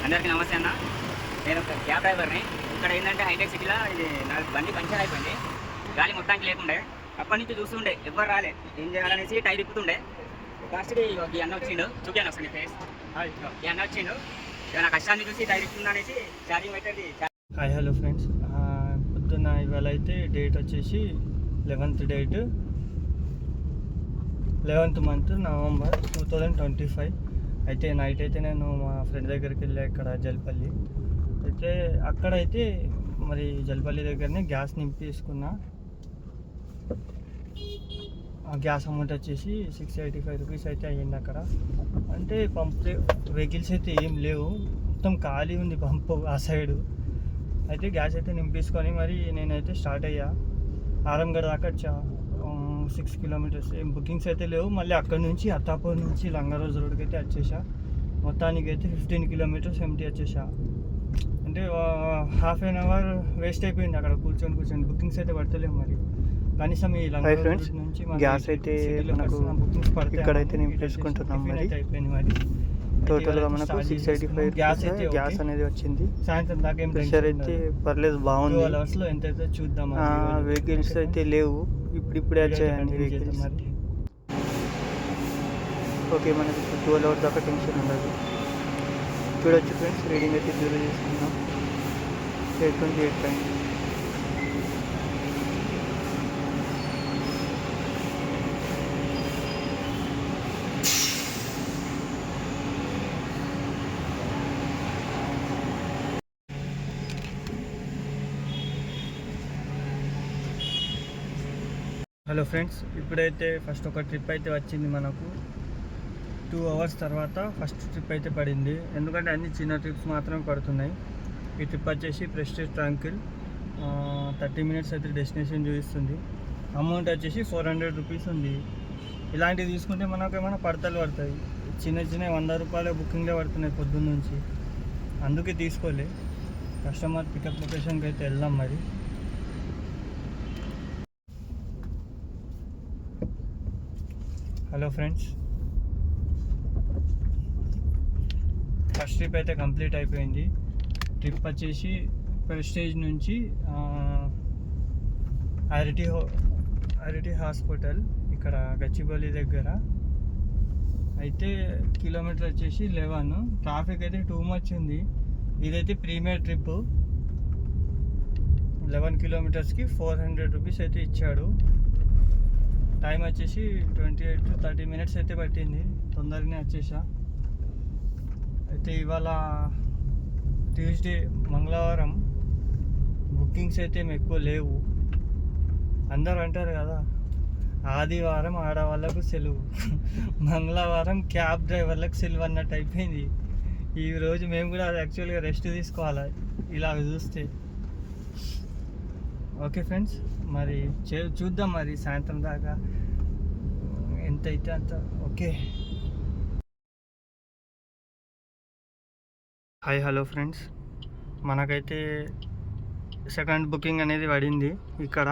అందరికీ నమస్తే అన్న. నేను ఒక క్యాబ్ డ్రైవర్ని. ఇక్కడ ఏంటంటే హైటెక్ సిటీలో ఇది నాకు బండి పంచర్ అయిపోయింది, గాలి మొత్తానికి లేకుండే. అప్పటి నుంచి చూస్తుండే ఎవరు రాలే, ఏం చేయాలనేసి టైర్ ఇప్పుతుండే. లాస్ట్కి ఈ అన్న వచ్చిండు, చూపాను ఒకసారి ఫేస్. ఈ అన్న వచ్చిండు, నా కష్టాన్ని చూసి టైర్ ఇప్పుతుందా అనేసి ఛార్జింగ్ పెట్టేది. హాయ్ హలో ఫ్రెండ్స్, పొద్దున్న ఇవాళ అయితే డేట్ వచ్చేసి 11th date 11th month November 2025. అయితే నైట్ అయితే నేను మా ఫ్రెండ్ దగ్గరికి వెళ్ళా, ఇక్కడ జల్పల్లి. అయితే అక్కడైతే మరి జల్పల్లి దగ్గరనే గ్యాస్ నింపేసుకున్నా. ఆ గ్యాస్ అమౌంట్ వచ్చేసి 685 రూపీస్ అయితే అయ్యింది అక్కడ. అంటే పంప్ వెహికల్స్ అయితే ఏం లేవు, మొత్తం ఖాళీ ఉంది పంపు ఆ సైడు. అయితే గ్యాస్ అయితే నింపేసుకొని మరి నేనైతే స్టార్ట్ అయ్యా. ఆరంగఢ దాకా వచ్చా, 6 కిలోమీటర్స్. ఏం బుకింగ్స్ అయితే లేవు. మళ్ళీ అక్కడ నుంచి అత్తాపూర్ నుంచి లంగారోజ్ రోడ్కి అయితే వచ్చేసా. మొత్తానికి అయితే 15 కిలోమీటర్స్ ఎంటీ వచ్చేసా. అంటే హాఫ్ అన్ అవర్ వేస్ట్ అయిపోయింది అక్కడ కూర్చొని. బుకింగ్స్ అయితే పడతలేవు. మరి కనీసం ఈ లంగారోజ్ నుంచి గ్యాస్ అయితే బుకింగ్స్ పడతాయి. ఇక్కడైతే నింపేసుకుంటున్నాం. మరి అయిపోయింది. మరి టోటల్గా మనకు 685 గ్యాస్ అనేది వచ్చింది. సాయంత్రం దాకా ఏం ప్రెషర్ అయితే పర్లేదు, బాగుంది. 12 అవర్స్లో ఎంత అయితే చూద్దాం. వెహికల్స్ అయితే లేవు, ఇప్పుడే వచ్చాయండి వెహికల్స్. ఓకే, మనకి 12 అవర్స్ దాకా టెన్షన్ ఉండదు. చూడొచ్చు ఫ్రెండ్స్, రీడింగ్ అయితే జీరో చేసుకున్నాం. 828. హలో ఫ్రెండ్స్, ఇప్పుడైతే ఫస్ట్ ఒక ట్రిప్ అయితే వచ్చింది మనకు. 2 అవర్స్ తర్వాత ఫస్ట్ ట్రిప్ అయితే పడింది. ఎందుకంటే అన్ని చిన్న ట్రిప్స్ మాత్రమే పడుతున్నాయి. ఈ ట్రిప్ వచ్చేసి ప్రెస్టీజ్ ట్రాంక్విల్, 30 మినిట్స్ అయితే డెస్టినేషన్ చూపిస్తుంది. అమౌంట్ వచ్చేసి 400 రూపీస్ ఉంది. ఇలాంటివి తీసుకుంటే మనకు ఏమైనా పడతాయి. చిన్న 100 రూపాయల బుకింగ్లే పడుతున్నాయి పొద్దున్న నుంచి. అందుకే తీసుకోలే. కస్టమర్ పికప్ లొకేషన్కి అయితే వెళ్దాం. మరి హలో ఫ్రెండ్స్, ఫస్ట్ ట్రిప్ అయితే కంప్లీట్ అయిపోయింది. ట్రిప్ వచ్చేసి ప్రెస్టీజ్ నుంచి ఐరిటీ హాస్పిటల్ ఇక్కడ గచ్చిబౌలి దగ్గర. అయితే కిలోమీటర్ వచ్చేసి 11. ట్రాఫిక్ అయితే టూ మచ్ ఉంది. ఇదైతే ప్రీమియర్ ట్రిప్. 11 కిలోమీటర్స్కి 400 రూపీస్ అయితే ఇచ్చాడు. టైం వచ్చేసి 28 to 30 మినిట్స్ అయితే పట్టింది. తొందరగానే వచ్చేసా. అయితే ఇవాళ ట్యూస్డే, మంగళవారం. బుకింగ్స్ అయితే ఎక్కువ లేవు. అందరూ అంటారు కదా, ఆదివారం ఆడవాళ్ళకు సెలవు, మంగళవారం క్యాబ్ డ్రైవర్లకు సెలవు అన్నట్టు అయిపోయింది. ఈరోజు మేము కూడా యాక్చువల్గా రెస్ట్ తీసుకోవాలి ఇలా చూస్తే. ఓకే ఫ్రెండ్స్, మరి చూద్దాం మరి సాయంత్రం దాకా ఎంత అయితే అంత. ఓకే, హాయ్ హలో ఫ్రెండ్స్, మనకైతే సెకండ్ బుకింగ్ అనేది పడింది ఇక్కడ.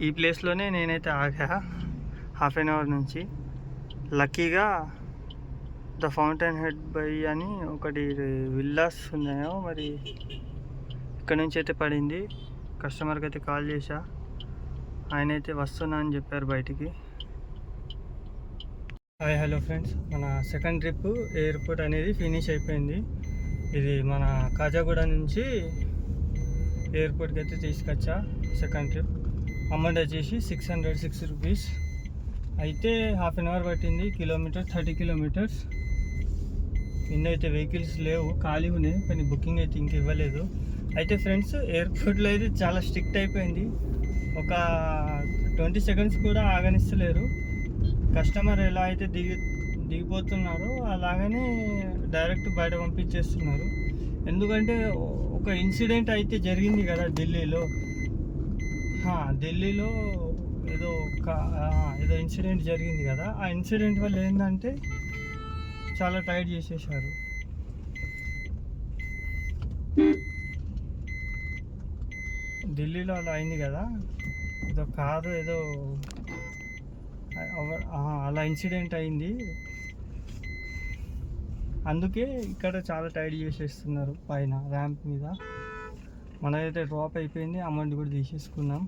ఈ ప్లేస్లోనే నేనైతే ఆగా హాఫ్ అన్ అవర్ నుంచి. లక్కీగా ద ఫౌంటైన్ హెడ్ బై అని ఒకటి విల్లాస్ ఉన్నాయో మరి ఇక్కడ నుంచి అయితే పడింది. కస్టమర్కి అయితే కాల్ చేశా, ఆయన అయితే వస్తున్నా అని చెప్పారు బయటికి. హాయ్ హలో ఫ్రెండ్స్, మన సెకండ్ ట్రిప్ ఎయిర్పోర్ట్ అనేది ఫినిష్ అయిపోయింది. ఇది మన కాజాగూడ నుంచి ఎయిర్పోర్ట్కి అయితే తీసుకొచ్చా. సెకండ్ ట్రిప్ అమౌంట్ వచ్చేసి 606 రూపీస్. అయితే హాఫ్ అన్ అవర్ పట్టింది. Kilometre 30 kilometres. కింద అయితే వెహికల్స్ లేవు, ఖాళీ ఉన్నాయి. కానీ బుకింగ్ అయితే ఇంక ఇవ్వలేదు. అయితే ఫ్రెండ్స్, ఎయిర్పోర్ట్లో అయితే చాలా స్ట్రిక్ట్ అయిపోయింది. ఒక 20 సెకండ్స్ కూడా ఆగనిస్తలేరు. కస్టమర్ ఎలా అయితే దిగిపోతున్నారో అలాగనే డైరెక్ట్ బయట పంపించేస్తున్నారు. ఎందుకంటే ఒక ఇన్సిడెంట్ అయితే జరిగింది కదా ఢిల్లీలో. ఏదో ఇన్సిడెంట్ జరిగింది కదా. ఆ ఇన్సిడెంట్ వల్ల ఏంటంటే చాలా టైట్ చేసేసారు. ఢిల్లీలో అలా అయింది కదా, ఏదో కారు ఏదో అలా ఇన్సిడెంట్ అయింది. అందుకే ఇక్కడ చాలా టైట్ చేసేస్తున్నారు పైన ర్యాంప్ మీద. మనదైతే డ్రాప్ అయిపోయింది, అమౌంట్ కూడా తీసేసుకున్నాం.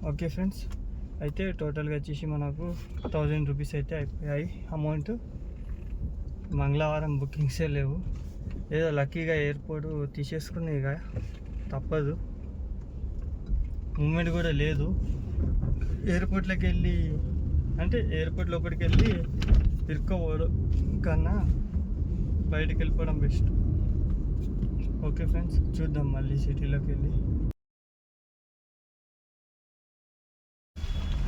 ఓకే ఫ్రెండ్స్, అయితే టోటల్గా వచ్చేసి మనకు 1000 రూపీస్ అయితే అయిపోయాయి అమౌంట్. మంగళవారం బుకింగ్సే లేవు, ఏదో లక్కీగా ఎయిర్పోర్ట్ తీసేసుకుని ఇక తప్పదు. మూమెంట్ కూడా లేదు. ఎయిర్పోర్ట్లోకి వెళ్ళి అంటే ఎయిర్పోర్ట్ లోపలికి వెళ్ళి ఇరుక్కోవడం కన్నా బయటికి వెళ్ళిపోవడం బెస్ట్. ఓకే ఫ్రెండ్స్, చూద్దాం మళ్ళీ సిటీలోకి వెళ్ళి.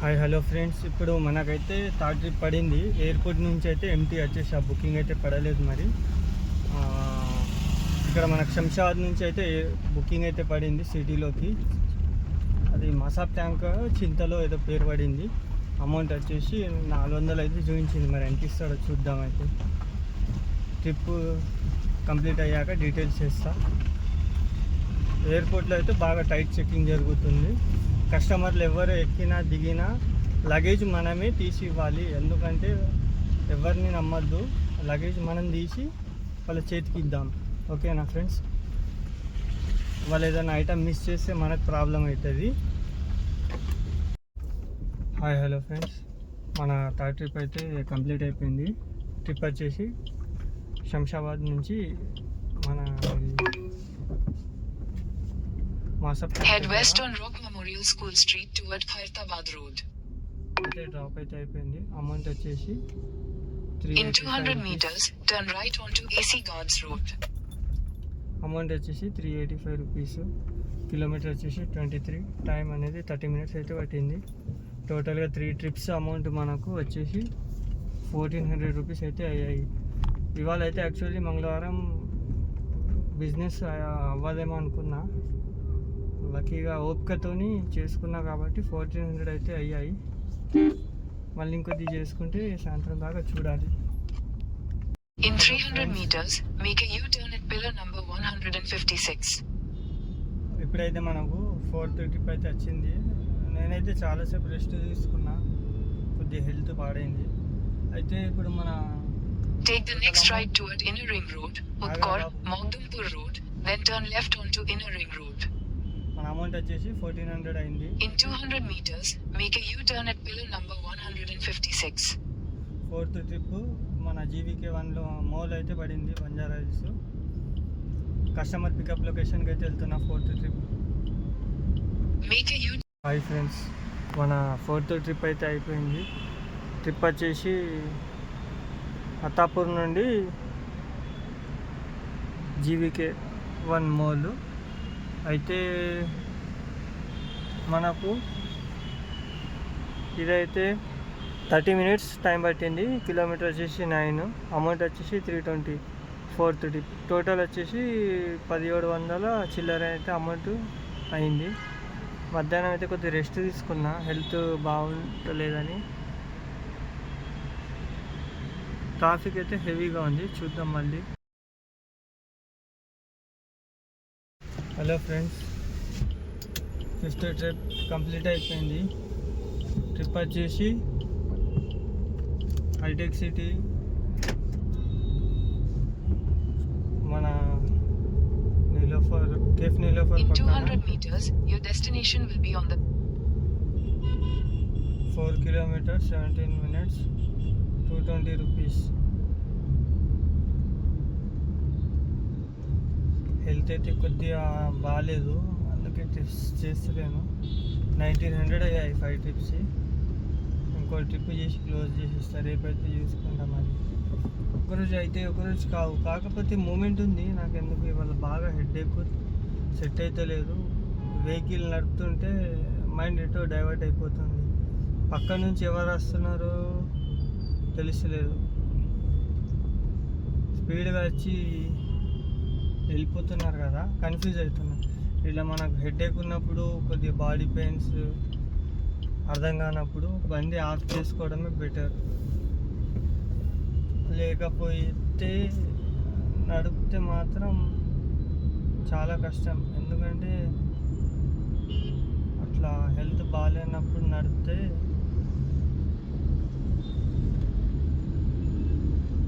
హాయ్ హలో ఫ్రెండ్స్, ఇప్పుడు మనకైతే థర్డ్ ట్రిప్ పడింది. ఎయిర్పోర్ట్ నుంచి అయితే ఎంటీ వచ్చేసి ఆ బుకింగ్ అయితే పడలేదు. మరి ఇక్కడ మనకు శంషాబాద్ నుంచి అయితే బుకింగ్ అయితే పడింది సిటీలోకి. అది మసాబ్ ట్యాంక్ చింతలో ఏదో పేరు పడింది. అమౌంట్ వచ్చేసి 400 అయితే చూపించింది. మరి ఎంత ఇస్తాడో చూద్దాం. అయితే ట్రిప్ కంప్లీట్ అయ్యాక డీటెయిల్స్ చేస్తా. ఎయిర్పోర్ట్లో అయితే బాగా టైట్ చెకింగ్ జరుగుతుంది. కస్టమర్లు ఎవరు ఎక్కినా దిగినా లగేజ్ మనమే తీసి ఇవ్వాలి. ఎందుకంటే ఎవరిని నమ్మద్దు, లగేజ్ మనం తీసి వాళ్ళ చేతికి ఇద్దాం. ఓకేనా ఫ్రెండ్స్? వాళ్ళు ఏదైనా ఐటమ్ మిస్ చేస్తే మనకు ప్రాబ్లం అవుతుంది. హాయ్ హలో ఫ్రెండ్స్, మన థర్డ్ ట్రిప్ అయితే కంప్లీట్ అయిపోయింది. ట్రిప్ వచ్చేసి శంషాబాద్ నుంచి మన Head west on Rock Memorial School Street toward Khairtabad Road. అయితే డ్రాప్ అయితే అయిపోయింది. అమౌంట్ వచ్చేసి In 200 meters, turn right onto AC Guards Road. Amount వచ్చేసి 385 రూపీస్. కిలోమీటర్ వచ్చేసి 23. టైం అనేది 30 మినిట్స్ అయితే పట్టింది. టోటల్గా 3 ట్రిప్స్ అమౌంట్ మనకు వచ్చేసి 1400 రూపీస్ అయితే అయ్యాయి. ఇవాళ అయితే యాక్చువల్లీ మంగళవారం బిజినెస్ అవ్వదేమో అనుకున్నా, లక్కీగా ఓపికతోని చేసుకున్నా కాబట్టి 1400 అయితే అయ్యాయి. మళ్ళీ ఇంకొద్ది చేసుకుంటే సాయంత్రం దాకా చూడాలి. In 300 meters, make a U-turn at pillar number 156. ఇప్పుడైతే మనకు 4th ట్రిప్ అయితే వచ్చింది. నేనైతే చాలాసేపు రెస్ట్ తీసుకున్నా, కొద్దిగా హెల్త్ పాడైంది. అయితే ఇప్పుడు మన Take the next right toward Inner Ring Road, Utkor, Mogdumpur Road, then turn left onto Inner Ring Road. మన అమౌంట్ వచ్చేసి 1400 అయింది. In 200 meters, make a U-turn at pillar number 156. 4th trip మన GVK1లో మోల్ అయితే పడింది, బంజారా హిల్స్. కస్టమర్ పికప్ లొకేషన్కి అయితే వెళ్తున్నా 4th trip. Make a U. Hi friends, మన 4th ట్రిప్ అయితే అయిపోయింది. ట్రిప్ వచ్చేసి అత్తాపూర్ నుండి GVK1 మోల్. అయితే మనకు ఇదైతే 30 మినిట్స్ టైం పట్టింది. కిలోమీటర్ వచ్చేసి 9. అమౌంట్ వచ్చేసి 320. 4th ట్రిప్ టోటల్ వచ్చేసి 1700 చిల్లర అయితే అమౌంట్ అయింది. మధ్యాహ్నం అయితే కొద్దిగా రెస్ట్ తీసుకున్నా, హెల్త్ బాగుంటలేదని. ట్రాఫిక్ అయితే హెవీగా ఉంది, చూద్దాం మళ్ళీ. Hello friends, 5th trip complete అయిపోయింది. ట్రిప్ వచ్చేసి హైటెక్ సిటీ, మన నీలోఫర్, కేఫ్ నీలోఫర్ In పక్కన 200 meters, your destination will be on the 4 kilometers 17 minutes 220 rupees. Health అయితే కొద్దిగా బాగాలేదు, అందుకే ట్రిప్స్ చేస్తలేను. 1900 అయ్యాయి 5 ట్రిప్స్. ఇంకో ట్రిప్ చేసి క్లోజ్ చేసిస్తారు. రేపైతే చూసుకుంటాం. మరి ఒకరోజు అయితే ఒకరోజు కావు, కాకపోతే మూమెంట్ ఉంది నాకు. ఎందుకు ఇవాళ బాగా హెడేక్, సెట్ అయితే లేదు. వెహికల్ నడుపుతుంటే మైండ్ ఎటో డైవర్ట్ అయిపోతుంది. పక్క నుంచి ఎవరు వస్తున్నారో తెలుస్తలేదు. స్పీడ్గా వచ్చి వెళ్ళిపోతున్నారు కదా, కన్ఫ్యూజ్ అవుతున్నారు. ఇలా మనకు హెడేక్ ఉన్నప్పుడు, కొద్దిగా బాడీ పెయిన్స్ అర్థం కానప్పుడు బండి ఆఫ్ చేసుకోవడమే బెటర్. లేకపోతే నడిపితే మాత్రం చాలా కష్టం. ఎందుకంటే అట్లా హెల్త్ బాగాలేనప్పుడు నడిపితే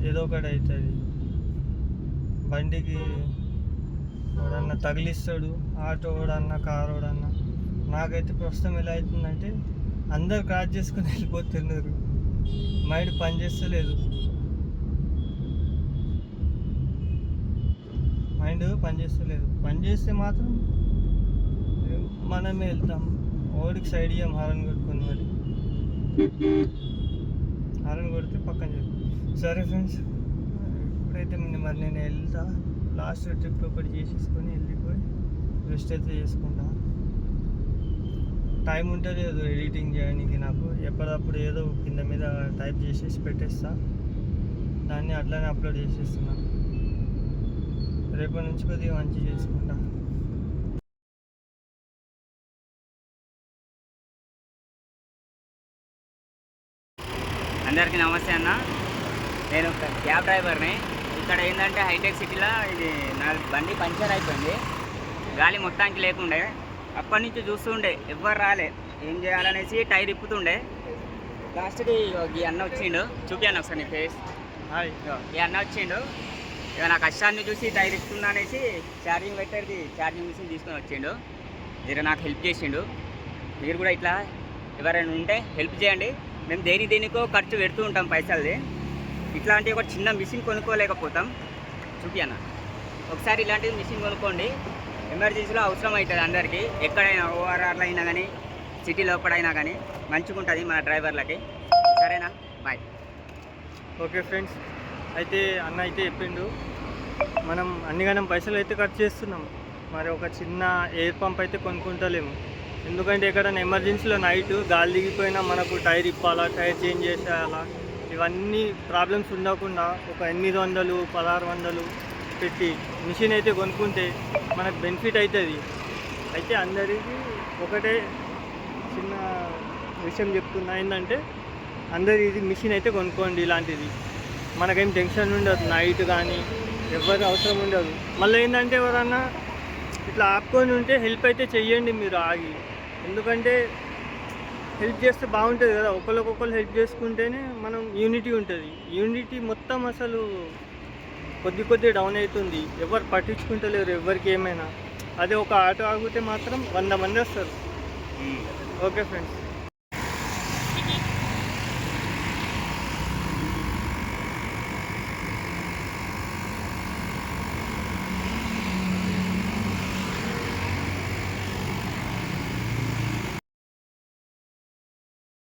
ఏదో ఒకటి అవుతుంది. బండికి ఎవడన్నా తగిలిస్తాడు, ఆటో వాడన్నా కారు వాడన్నా. నాకైతే ప్రస్తుతం ఎలా అవుతుందంటే అందరు క్రాస్ చేసుకుని వెళ్ళిపోతున్నారు, మైండ్ పని చేస్తలేదు. పని చేస్తే మాత్రం మనమే వెళ్తాం. ఓడికి సైడ్ ఇయ్యం హారన్ కొట్టుకొని, మరి హారన్ కొడితే పక్కన చెప్పు. సరే ఫ్రెండ్స్, ఇప్పుడైతే మరి నేను వెళ్తా. లాస్ట్ ట్రిప్ ఒకటి చేసేసుకొని వెళ్ళిపోయి రెస్ట్ అయితే చేసుకుంటా. టైం ఉంటుంది ఏదో ఎడిటింగ్ చేయడానికి నాకు. ఎప్పటికప్పుడు ఏదో కింద మీద టైప్ చేసేసి పెట్టేస్తా, దాన్ని అట్లానే అప్లోడ్ చేసేస్తున్నా. రేపటి నుంచి కొద్దిగా మంచిగా చేసుకుంటా. అందరికీ నమస్తే అన్న. నేను ఒక క్యాబ్ డ్రైవర్ని. ఇక్కడ ఏంటంటే హైటెక్ సిటీలో ఇది నా బండి పంచర్ అయిపోయింది, గాలి మొత్తానికి లేకుండే. అప్పటి నుంచి చూస్తుండే ఎవ్వరు రాలే, ఏం చేయాలనేసి టైర్ ఇప్పుతుండే. లాస్ట్కి ఈ అన్న వచ్చిండు, చూపియాను ఒకసారి నీ ఫేస్. హాయ్. ఈ అన్న వచ్చిండు, ఇక నా కష్టాన్ని చూసి టైర్ ఇస్తున్నా అనేసి ఛార్జింగ్ పెట్టేది ఛార్జింగ్ మిషన్ తీసుకొని వచ్చిండు. మీరు నాకు హెల్ప్ చేసిండు. మీరు కూడా ఇట్లా ఎవరైనా ఉంటే హెల్ప్ చేయండి. మేము దేనికో ఖర్చు పెడుతూ ఉంటాం పైసలది. ఇట్లాంటి ఒక చిన్న మిషన్ కొనుక్కోలేకపోతాం. చూపియన్న ఒకసారి ఇలాంటి మిషన్ కొనుక్కోండి, ఎమర్జెన్సీలో అవసరం అవుతుంది అందరికీ. ఎక్కడైనా ఓఆర్ఆర్లో అయినా కానీ సిటీ లోపలైనా కానీ మంచిగా ఉంటుంది మన డ్రైవర్లకి. సరేనా, బాయ్. ఓకే ఫ్రెండ్స్, అయితే అన్న అయితే చెప్పిండు, మనం అన్నిగానం పైసలు అయితే ఖర్చు చేస్తున్నాం, మరి ఒక చిన్న ఎయిర్ పంప్ అయితే కొనుక్కుంటలేము. ఎందుకంటే ఎక్కడైనా ఎమర్జెన్సీలో నైట్ గాలి దిగిపోయినా మనకు టైర్ ఇప్పాలా, టైర్ చేంజ్ చేసేయాలా, ఇవన్నీ ప్రాబ్లమ్స్ ఉండకుండా ఒక 800, 1600 పెట్టి మిషన్ అయితే కొనుక్కుంటే మనకు బెనిఫిట్ అవుతుంది. అయితే అందరికీ ఒకటే చిన్న విషయం చెప్తున్నా, ఏంటంటే అందరు ఇది మిషన్ అయితే కొనుక్కోండి. ఇలాంటిది మనకేం టెన్షన్ ఉండదు, నైట్ కానీ ఎవరు అవసరం ఉండదు. మళ్ళీ ఏంటంటే ఎవరన్నా ఇట్లా ఆపుకొని ఉంటే హెల్ప్ అయితే చెయ్యండి మీరు ఆగి. ఎందుకంటే హెల్ప్ చేస్తే బాగుంటుంది కదా, ఒకరికొకరు హెల్ప్ చేసుకుంటేనే మనం యూనిటీ ఉంటుంది. యూనిటీ మొత్తం అసలు కొద్ది డౌన్ అవుతుంది, ఎవరు పట్టించుకుంటలేరు ఎవరికి ఏమైనా. అదే ఒక ఆటో ఆగితే మాత్రం 100 మంది వస్తారు. Okay friends.